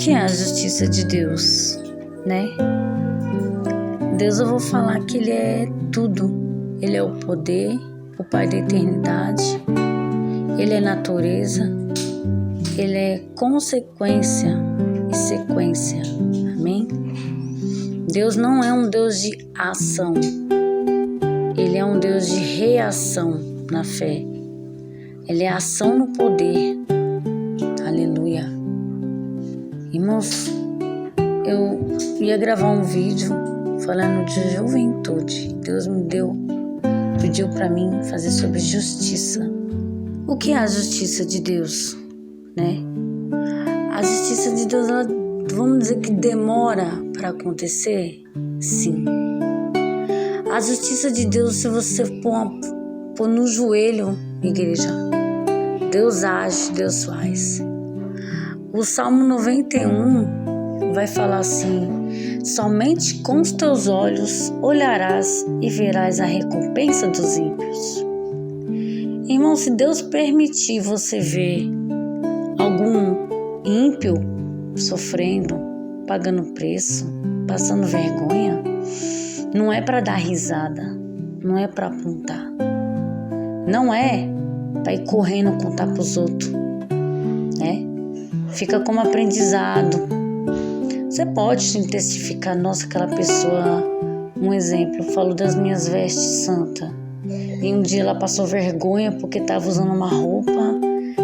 que é a justiça de Deus, né? Deus, eu vou falar que Ele é tudo. Ele é o poder, o Pai da eternidade. Ele é natureza. Ele é consequência e sequência. Amém? Deus não é um Deus de ação. Ele é um Deus de reação na fé. Ele é ação no poder. Aleluia. Irmãos, eu ia gravar um vídeo falando de juventude. Deus pediu para mim fazer sobre justiça. O que é a justiça de Deus, né? A justiça de Deus, ela, vamos dizer que demora para acontecer? Sim. A justiça de Deus, se você pôr no joelho, igreja, Deus age, Deus faz. O Salmo 91 vai falar assim: somente com os teus olhos olharás e verás a recompensa dos ímpios. Irmão, se Deus permitir você ver algum ímpio sofrendo, pagando preço, passando vergonha, não é para dar risada, não é para apontar, não é para ir correndo contar para os outros, né? Fica como aprendizado. Você pode sim testificar, nossa, aquela pessoa, um exemplo, eu falo das minhas vestes santas, e um dia ela passou vergonha porque estava usando uma roupa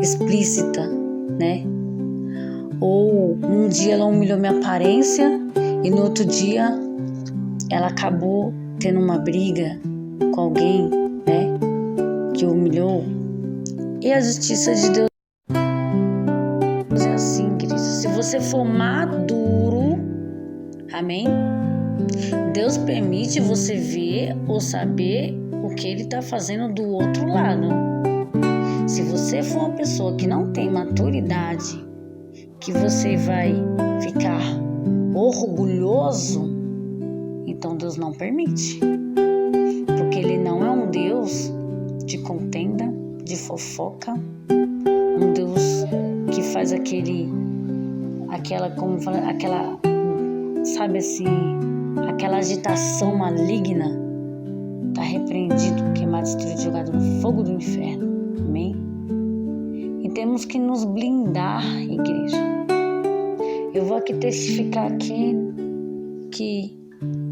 explícita, né? Ou um dia ela humilhou minha aparência e no outro dia ela acabou tendo uma briga com alguém, né, que humilhou. E a justiça de Deus é assim, querido. Se você for maduro, amém? Deus permite você ver ou saber o que Ele está fazendo do outro lado. Se você for uma pessoa que não tem maturidade, que você vai ficar orgulhoso, então Deus não permite. Porque Ele não é um Deus de contenda, de fofoca, um Deus que faz sabe assim, aquela agitação maligna. Está repreendido, queimado, destruído, jogado no fogo do inferno. Amém? E temos que nos blindar, igreja. Eu vou aqui testificar aqui que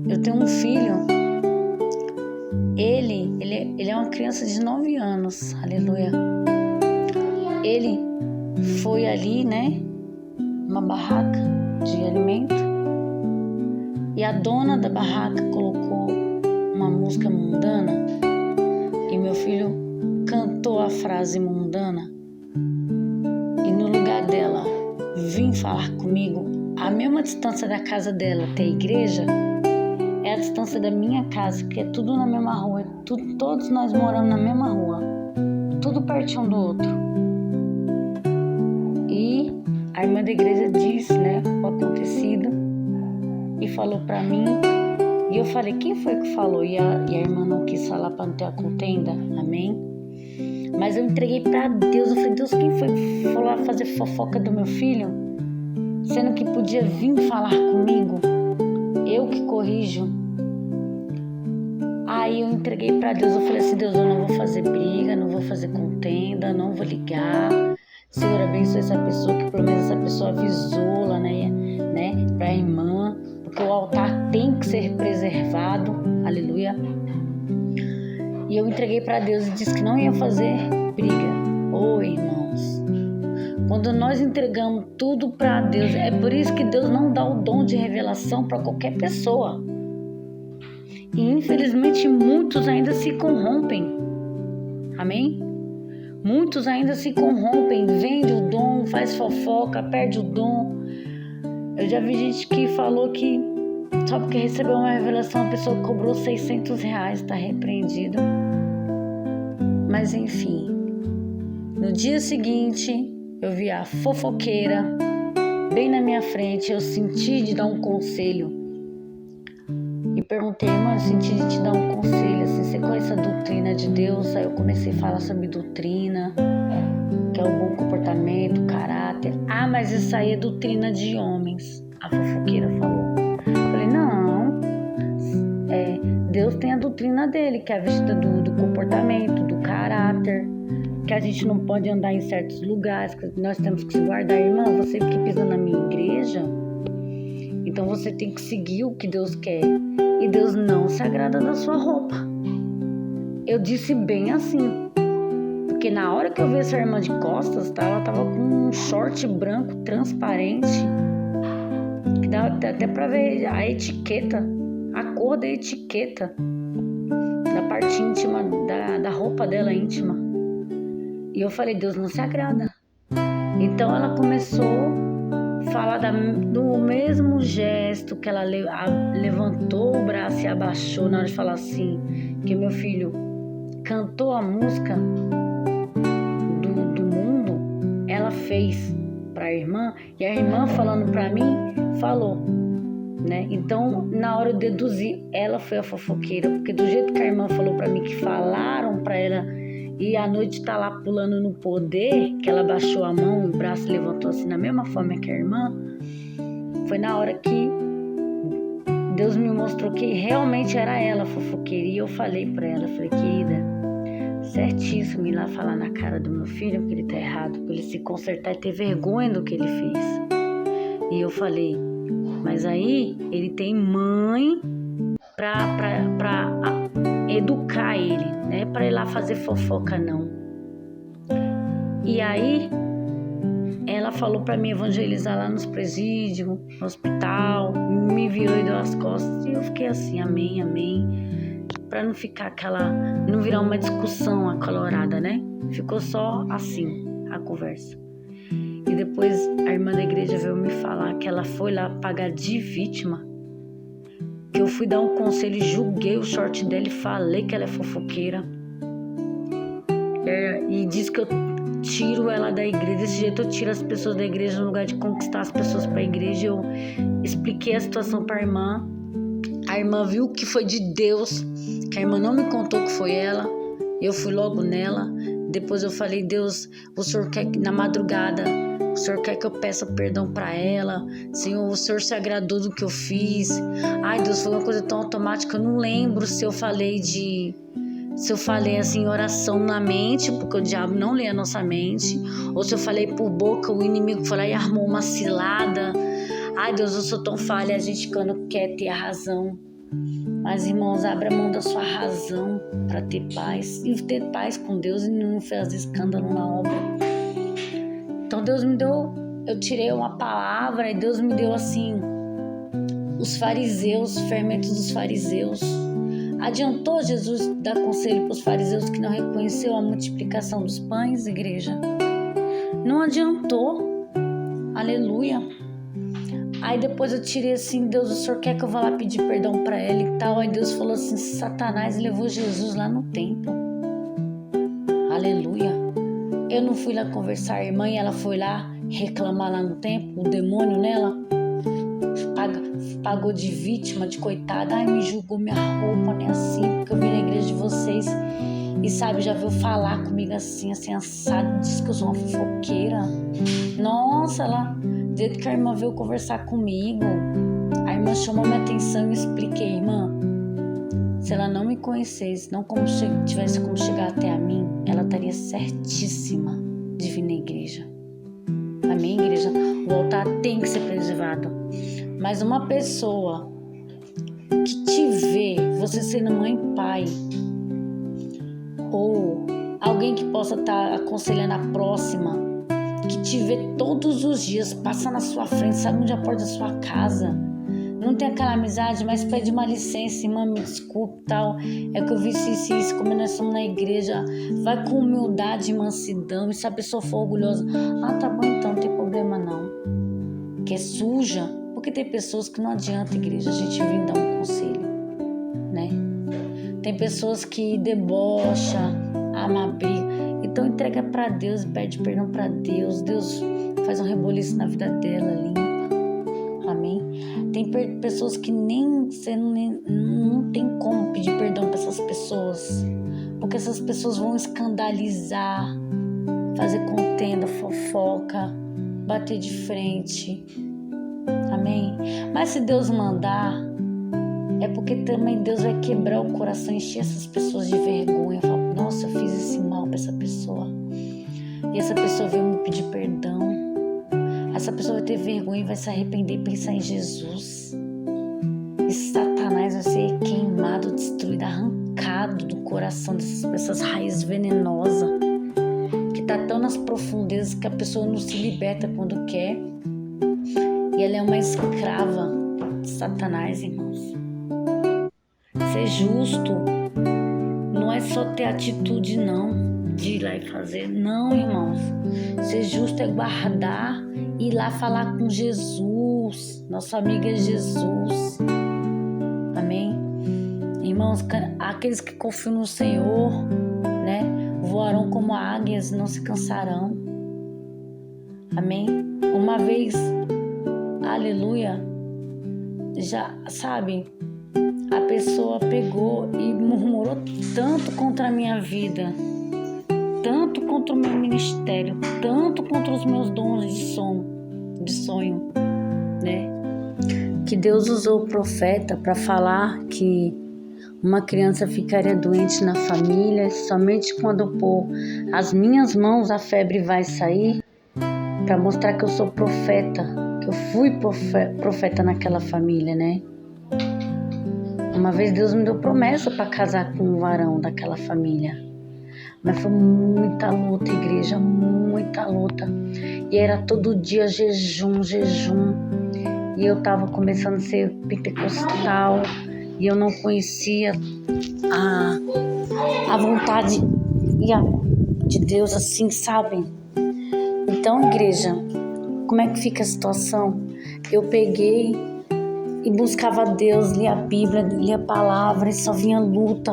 eu tenho um filho. Ele é uma criança de 9 anos. Aleluia. Ele foi ali, né, uma barraca de alimento, e a dona da barraca colocou uma música mundana e meu filho cantou a frase mundana, e no lugar dela vir falar comigo, a mesma distância da casa dela até a igreja é a distância da minha casa, porque é tudo na mesma rua, todos nós moramos na mesma rua, tudo pertinho um do outro. E a irmã da igreja disse, né, o acontecido, e falou pra mim, e eu falei, quem foi que falou? E a irmã não quis falar pra não ter a contenda, amém? Mas eu entreguei pra Deus, eu falei, Deus, quem foi que foi lá fazer fofoca do meu filho? Sendo que podia vir falar comigo, eu que corrijo. Aí eu entreguei pra Deus, eu falei assim, Deus, eu não vou fazer briga, não vou fazer contenda, não vou ligar. Senhor, abençoe essa pessoa, que pelo menos essa pessoa avisou lá, né, pra irmã, porque o altar tem que ser preservado, aleluia. E eu entreguei para Deus e disse que não ia fazer briga. Irmãos, quando nós entregamos tudo para Deus, é por isso que Deus não dá o dom de revelação para qualquer pessoa. E infelizmente muitos ainda se corrompem, amém? Muitos ainda se corrompem, vende o dom, faz fofoca, perde o dom. Eu já vi gente que falou que só porque recebeu uma revelação a pessoa cobrou R$600, está repreendido. Mas enfim, no dia seguinte eu vi a fofoqueira bem na minha frente, eu senti de dar um conselho. E perguntei, irmã, eu senti de te dar um conselho, assim, você conhece a doutrina de Deus? Aí eu comecei a falar sobre doutrina, que é o bom comportamento comportamento, caráter. Ah, mas isso aí é doutrina de homens, a fofoqueira falou. Eu falei, não, Deus tem a doutrina dele, que é a vista do comportamento, do caráter, que a gente não pode andar em certos lugares, que nós temos que se guardar. Irmã, você que pisa na minha igreja, então você tem que seguir o que Deus quer. E Deus não se agrada da sua roupa. Eu disse bem assim, porque na hora que eu vi essa irmã de costas, ela tava com um short branco transparente, que dava até pra ver a etiqueta, a cor da etiqueta, da parte íntima, da roupa dela íntima. E eu falei, Deus não se agrada. Então ela começou a falar do mesmo gesto que ela levantou o braço e abaixou na hora de falar assim, que meu filho cantou a música do mundo, ela fez para a irmã, e a irmã falando para mim, falou, né? Então, na hora eu deduzi, ela foi a fofoqueira, porque do jeito que a irmã falou para mim, que falaram para ela, e à noite tá lá pulando no poder, que ela baixou a mão, o braço levantou assim, da mesma forma que a irmã, foi na hora que Deus me mostrou que realmente era ela a fofoqueira. E eu falei pra ela, falei, querida, certíssimo ir lá falar na cara do meu filho que ele tá errado, pra ele se consertar e ter vergonha do que ele fez. E eu falei, mas aí ele tem mãe pra educar ele, né? Pra ir lá fazer fofoca, não. E aí ela falou pra mim evangelizar lá nos presídios, no hospital, me virou e deu as costas. E eu fiquei assim, amém, amém. Pra não ficar não virar uma discussão acalorada, né? Ficou só assim a conversa. E depois a irmã da igreja veio me falar que ela foi lá pagar de vítima. Que eu fui dar um conselho, julguei o short dela e falei que ela é fofoqueira. E disse que eu tiro ela da igreja. Desse jeito eu tiro as pessoas da igreja no lugar de conquistar as pessoas para a igreja. Eu expliquei a situação para a irmã. A irmã viu que foi de Deus, que a irmã não me contou que foi ela. Eu fui logo nela. Depois eu falei, Deus, o Senhor quer que na madrugada, o Senhor quer que eu peça perdão para ela. Senhor, o Senhor se agradou do que eu fiz. Ai, Deus, foi uma coisa tão automática. Eu não lembro se eu falei assim, oração na mente, porque o diabo não lê a nossa mente, ou se eu falei por boca, o inimigo foi lá e armou uma cilada. Ai, Deus, eu sou tão falha, a gente quando quer ter a razão. Mas, irmãos, abra a mão da sua razão para ter paz, e ter paz com Deus e não fazer escândalo na obra. Então, Deus me deu, eu tirei uma palavra e Deus me deu assim, os fariseus, fermentos dos fariseus. Adiantou Jesus dar conselho para os fariseus que não reconheceu a multiplicação dos pães, igreja? Não adiantou. Aleluia. Aí depois eu tirei assim, Deus, o Senhor quer que eu vá lá pedir perdão para ela e tal. Aí Deus falou assim, Satanás levou Jesus lá no templo. Aleluia. Eu não fui lá conversar a irmã e ela foi lá reclamar lá no templo, o demônio nela. Pagou de vítima, de coitada. Ai, me julgou minha roupa, né? Assim, porque eu vim na igreja de vocês. E sabe, já veio falar comigo assim, assado. Diz que eu sou uma fofoqueira. Nossa, ela... Desde que a irmã veio conversar comigo, a irmã chamou minha atenção e eu expliquei, irmã, se ela não me conhecesse, não tivesse como chegar até a mim, ela estaria certíssima de vir na igreja. Amém, igreja? O altar tem que ser preservado. Mas uma pessoa que te vê, você sendo mãe e pai, ou alguém que possa estar aconselhando a próxima, que te vê todos os dias, passa na sua frente, sabe onde é a porta da sua casa, não tem aquela amizade, mas pede uma licença, irmã, me desculpe, tal, é que eu vi isso, como nós estamos na igreja, vai com humildade e mansidão, e se a pessoa for orgulhosa, tá bom então, não tem problema não, que é suja, porque tem pessoas que não adianta, igreja, a gente vir dar um conselho, né? Tem pessoas que debocham, ama briga. Então entrega para Deus, pede perdão para Deus. Deus faz um reboliço na vida dela, limpa. Amém? Tem pessoas que você não tem como pedir perdão para essas pessoas, porque essas pessoas vão escandalizar, fazer contenda, fofoca, bater de frente. Amém? Mas se Deus mandar, é porque também Deus vai quebrar o coração, encher essas pessoas de vergonha. Falar, nossa, eu fiz esse mal pra essa pessoa. E essa pessoa veio me pedir perdão. Essa pessoa vai ter vergonha e vai se arrepender e pensar em Jesus. E Satanás vai ser queimado, destruído, arrancado do coração dessas pessoas, raiz venenosa, que tá tão nas profundezas que a pessoa não se liberta quando quer. E ela é uma escrava de Satanás, irmãos. Ser justo não é só ter atitude, não, de ir lá e fazer. Não, irmãos. Ser justo é guardar e ir lá falar com Jesus. Nosso amigo é Jesus. Amém? Irmãos, aqueles que confiam no Senhor, né, voarão como águias, não se cansarão. Amém? Uma vez, aleluia, já sabe, a pessoa pegou e murmurou tanto contra a minha vida, tanto contra o meu ministério, tanto contra os meus dons de sonho, né? Que Deus usou o profeta para falar que uma criança ficaria doente na família, somente quando eu pôr as minhas mãos a febre vai sair, para mostrar que eu sou profeta, que eu fui profeta naquela família, né? Uma vez Deus me deu promessa para casar com um varão daquela família. Mas foi muita luta, igreja, muita luta. E era todo dia jejum. E eu estava começando a ser pentecostal. E eu não conhecia a vontade de Deus assim, sabe? Então, igreja, como é que fica a situação? Eu peguei e buscava Deus, lia a Bíblia, lia a palavra, e só vinha luta.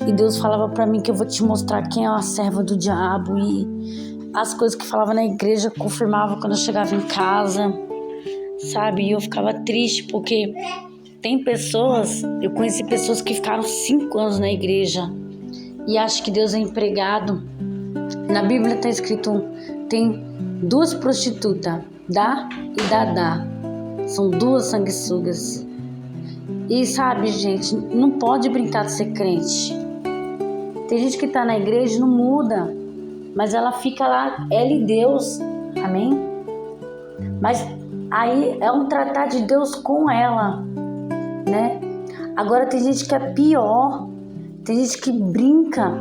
E Deus falava pra mim que eu vou te mostrar quem é a serva do diabo. E as coisas que falava na igreja confirmava quando eu chegava em casa, sabe? E eu ficava triste porque tem pessoas, eu conheci pessoas que ficaram 5 anos na igreja e acham que Deus é empregado. Na Bíblia está escrito, tem 2 prostitutas, Dá e Dadá. São 2 sanguessugas. E sabe, gente, não pode brincar de ser crente. Tem gente que tá na igreja e não muda, mas ela fica lá, ela e Deus, amém? Mas aí é um tratar de Deus com ela, né? Agora tem gente que é pior, tem gente que brinca,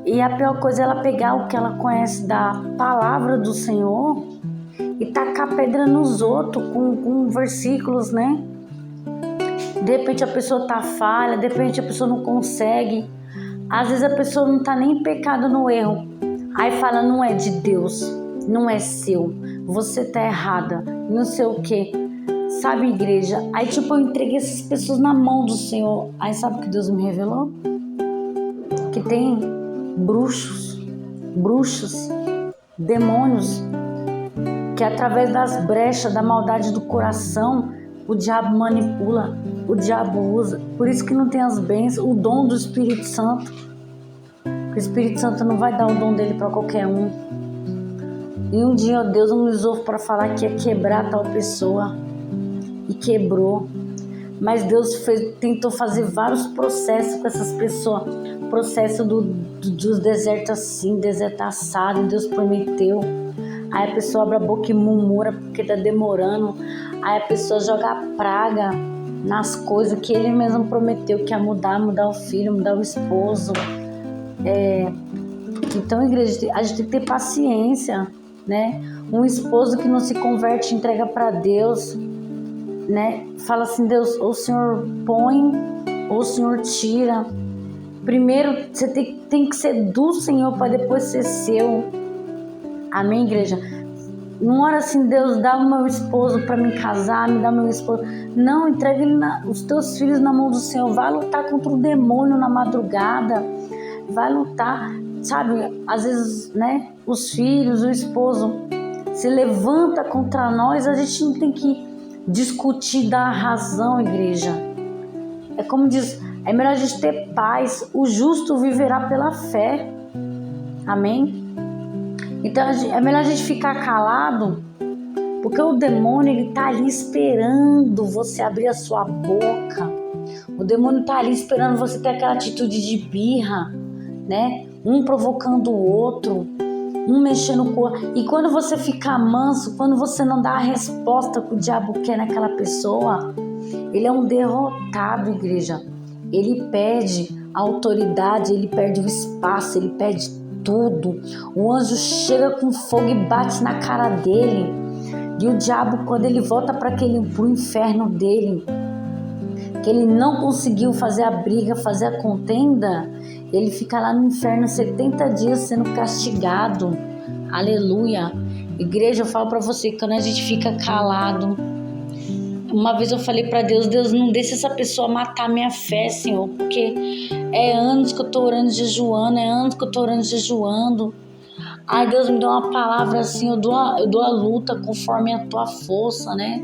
e a pior coisa é ela pegar o que ela conhece da palavra do Senhor e tacar pedra nos outros com versículos, né? De repente a pessoa tá falha, de repente a pessoa não consegue. Às vezes a pessoa não tá nem em pecado no erro. Aí fala, não é de Deus, não é seu, você tá errada, não sei o que. Sabe, igreja? Aí tipo, eu entreguei essas pessoas na mão do Senhor. Aí sabe o que Deus me revelou? Que tem bruxos, demônios, que através das brechas da maldade do coração, o diabo manipula, o diabo usa. Por isso que não tem as bênçãos, o dom do Espírito Santo. O Espírito Santo não vai dar o dom dele para qualquer um. E um dia Deus me usou para falar que ia quebrar tal pessoa. E quebrou. Mas Deus tentou fazer vários processos com essas pessoas. Processo dos desertos assim, deserto assado. Deus prometeu. Aí a pessoa abre a boca e murmura porque tá demorando. Aí a pessoa joga a praga nas coisas que ele mesmo prometeu que ia mudar o filho, mudar o esposo. Então, igreja, a gente tem que ter paciência, né? Um esposo que não se converte, entrega para Deus, né? Fala assim, Deus, ou o Senhor põe, ou o Senhor tira. Primeiro, você tem que ser do Senhor para depois ser seu. Amém, igreja? Não ora assim, Deus, dá o meu esposo para me casar, me dá o meu esposo. Não, entrega os teus filhos na mão do Senhor. Vai lutar contra o demônio na madrugada. Vai lutar, sabe? Às vezes, né? Os filhos, o esposo se levanta contra nós. A gente não tem que discutir, dar razão, igreja. É como diz, é melhor a gente ter paz. O justo viverá pela fé. Amém? Então é melhor a gente ficar calado, porque o demônio, ele tá ali esperando você abrir a sua boca. O demônio tá ali esperando você ter aquela atitude de birra, né? Um provocando o outro, um mexendo com o outro. E quando você ficar manso, quando você não dá a resposta que o diabo quer naquela pessoa, ele é um derrotado, igreja. Ele perde a autoridade, ele perde o espaço, ele perde tudo. O anjo chega com fogo e bate na cara dele. E o diabo, quando ele volta para o inferno dele, que ele não conseguiu fazer a briga, fazer a contenda, ele fica lá no inferno 70 dias sendo castigado. Aleluia. Igreja, eu falo para você que quando a gente fica calado, uma vez eu falei para Deus, Deus, não deixe essa pessoa matar minha fé, Senhor, porque é anos que eu tô orando jejuando, Ai, Deus me deu uma palavra assim, eu dou a luta conforme a tua força, né?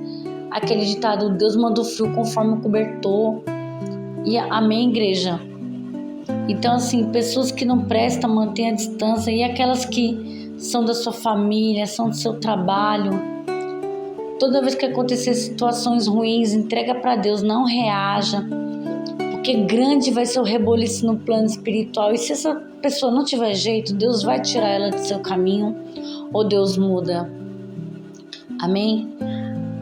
Aquele ditado, Deus manda o frio conforme o cobertor. E amém, igreja? Então, assim, pessoas que não prestam, mantêm a distância. E aquelas que são da sua família, são do seu trabalho. Toda vez que acontecer situações ruins, entrega para Deus, não reaja. Porque grande vai ser o reboliço no plano espiritual. E se essa pessoa não tiver jeito, Deus vai tirar ela do seu caminho ou Deus muda. Amém?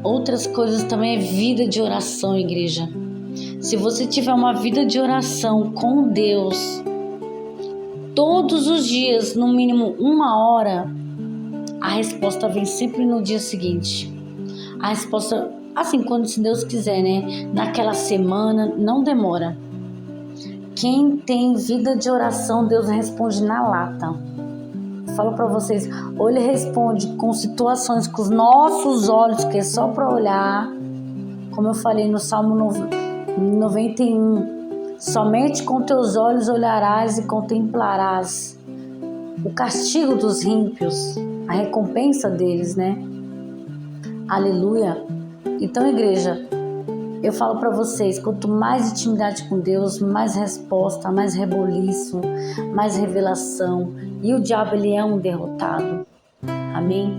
Outras coisas também é vida de oração, igreja. Se você tiver uma vida de oração com Deus, todos os dias, no mínimo 1 hora, a resposta vem sempre no dia seguinte. A resposta, assim, quando se Deus quiser, né? Naquela semana, não demora. Quem tem vida de oração, Deus responde na lata. Eu falo para vocês, ou Ele responde com situações com os nossos olhos, que é só para olhar, como eu falei no Salmo 91, somente com teus olhos olharás e contemplarás o castigo dos ímpios, a recompensa deles, né? Aleluia. Então, igreja, eu falo para vocês, quanto mais intimidade com Deus, mais resposta, mais reboliço, mais revelação. E o diabo, ele é um derrotado. Amém?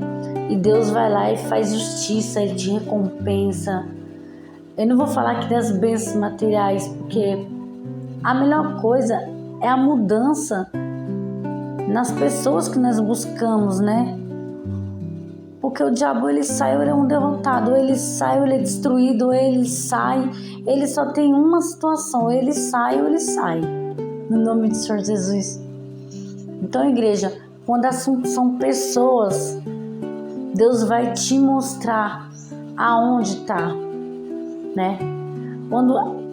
E Deus vai lá e faz justiça, Ele te recompensa. Eu não vou falar aqui das bênçãos materiais, porque a melhor coisa é a mudança nas pessoas que nós buscamos, né? Porque o diabo, ele sai, ele é um derrotado, ele sai, ele é destruído, ele sai, ele só tem uma situação, ele sai ou ele sai, no nome do Senhor Jesus. Então, igreja, quando são pessoas, Deus vai te mostrar aonde está, né?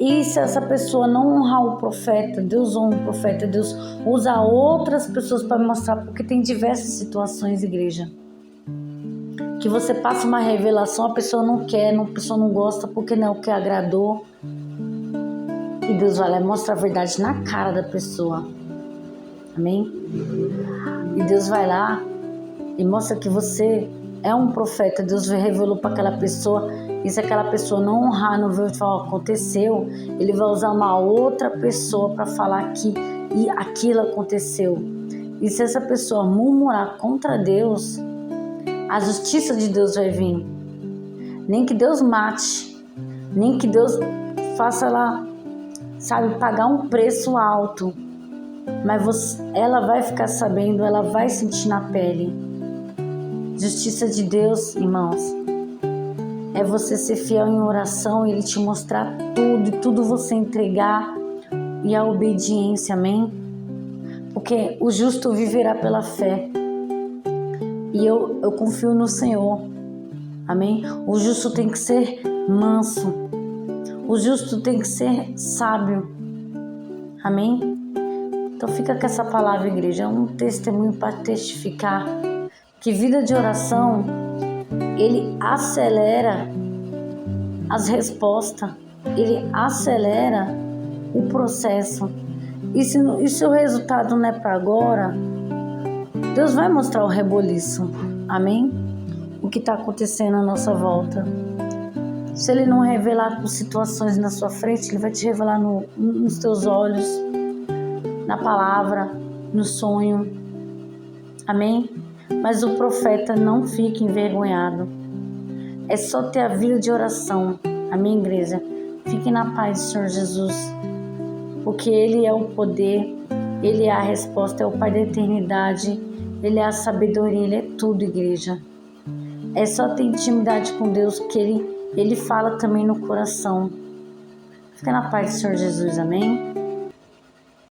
E se essa pessoa não honrar o profeta, Deus honra o profeta, Deus usa outras pessoas para mostrar, porque tem diversas situações, igreja, que você passa uma revelação, a pessoa não quer, a pessoa não gosta porque não é o que agradou. E Deus vai lá e mostra a verdade na cara da pessoa. Amém? E Deus vai lá e mostra que você é um profeta. Deus revelou para aquela pessoa. E se aquela pessoa não honrar, não ver o que aconteceu, Ele vai usar uma outra pessoa para falar que aquilo aconteceu. E se essa pessoa murmurar contra Deus, a justiça de Deus vai vir. Nem que Deus mate, nem que Deus faça ela, pagar um preço alto. Mas ela vai ficar sabendo, ela vai sentir na pele. Justiça de Deus, irmãos, é você ser fiel em oração e Ele te mostrar tudo, e tudo você entregar, e a obediência, amém? Porque o justo viverá pela fé. E eu confio no Senhor, amém? O justo tem que ser manso, o justo tem que ser sábio, amém? Então fica com essa palavra, igreja, é um testemunho para testificar que vida de oração, ele acelera as respostas, ele acelera o processo. E se o resultado não é para agora, Deus vai mostrar o reboliço, amém? O que está acontecendo à nossa volta. Se Ele não revelar com situações na sua frente, Ele vai te revelar nos teus olhos, na palavra, no sonho, amém? mas o profeta não fica envergonhado. É só ter a vida de oração. Amém, igreja? Fique na paz do Senhor Jesus, porque Ele é o poder, Ele é a resposta, é o Pai da eternidade, Ele é a sabedoria, Ele é tudo, igreja. É só ter intimidade com Deus, que Ele fala também no coração. Fica na paz do Senhor Jesus, amém?